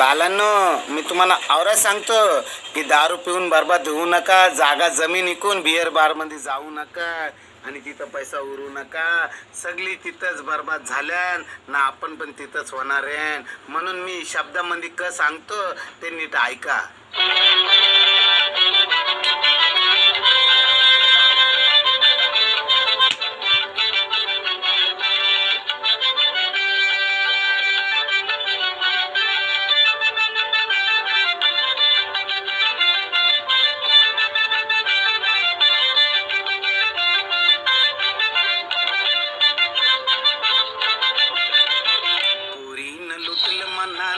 बालांनो, मी तुम्हाला आवरा सांगतो की दारू पिऊन बरबाद होऊ नका, जागा जमीन विकून बिअर बार मध्ये जाऊ नका आणि तिथं पैसा उरू नका. सगळी तिथंच बरबाद झाल्यान ना, आपण पण तिथंच होणार आहे. म्हणून मी शब्दामध्ये क सांगतो ते नीट ऐका.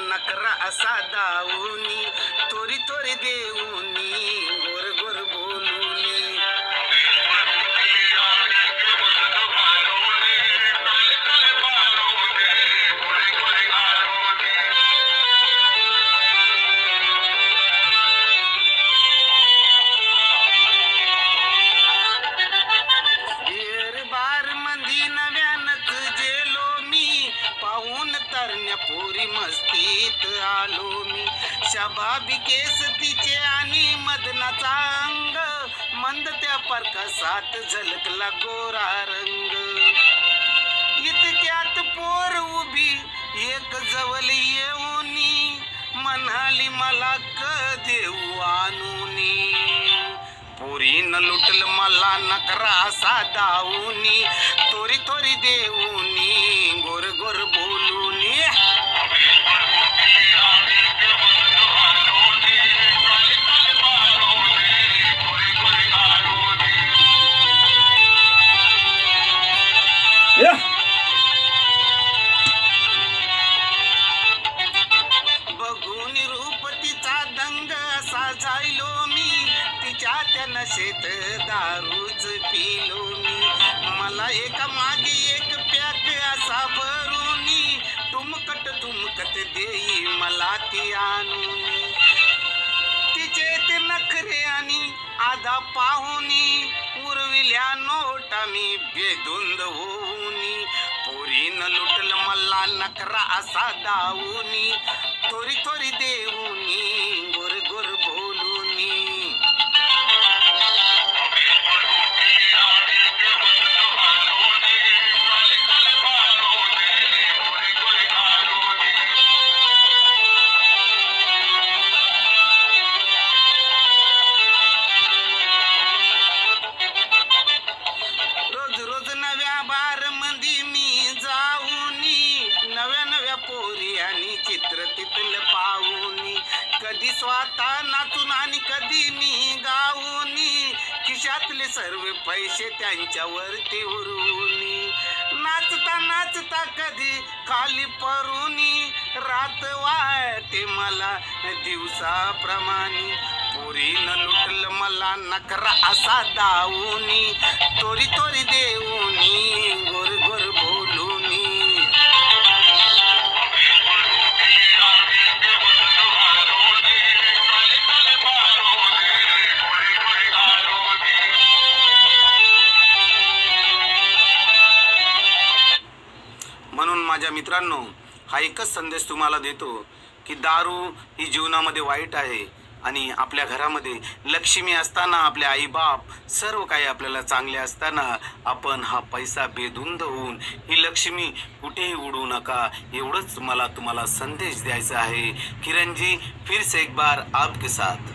नकरा असा दाऊनी, थोरी थोरी देऊनी, गोर गोर बोलूनी. बिअर बार मंदी नव्यानच जेलो मी, पाहून तरण्या पोरी मस्तीत आलो मी. शबाबी केस तिचे आणि मदनाचा अंग, मंद त्या परकसात झलकला गोरा रंग. इतक्यात पोर उभी एक जवळ येऊनी, म्हणाली मला क देऊ आणूनी. पोरीनं लुटल मला नकरा असा दाऊनी, थोरी थोरी देऊनी, गोर गोर बोलूनी. बघून रूप तिचा दंग असा झालो मी, तिच्या त्या नशेत दारूच पिलो मी. मला एका मागे एक पॅक असा भरूनी, तुमकट तुमकट देई मला ती आणूनी. तिचे ते नखरे आणि आधा पाहुनी, उरविल्या नोटा मी बेधुंद होऊनी. पोरीनं लुटल मला नकरा असा दाऊनी, थोरी थोरी देऊनी, गोर गोर बोलूनी. रोज रोज नव्या बार मंदी मी जाऊनी, नव्या नव्या पोरी आणि चित्र तिथलं पाहूनी. कधी स्वतः नाचून आणि कधी मी गाऊनी, खिशातले सर्व पैसे त्यांच्यावरती उरवूनी. नाचता नाचता कधी खाली परूनी, रात वाटे मला दिवसाप्रमाणे. पोरीनं लुटल मला नकरा असा दाऊनी, तोरी तोरी देऊनी, गोर गोर बोलूनी. म्हणून माझ्या मित्रांनो, हा एकच संदेश तुम्हाला देतो की दारू ही जीवनामध्ये वाईट आहे आणि आपल्या घरामध्ये लक्ष्मी असताना, आपले आईबाप सर्व काही आपल्याला चांगले असताना आपण हा पैसा बेधुंद होऊन ही लक्ष्मी कुठेही उडवू नका. एवढंच मला तुम्हाला संदेश द्यायचा आहे. किरण जी, फिर से एक बार आपके साथ.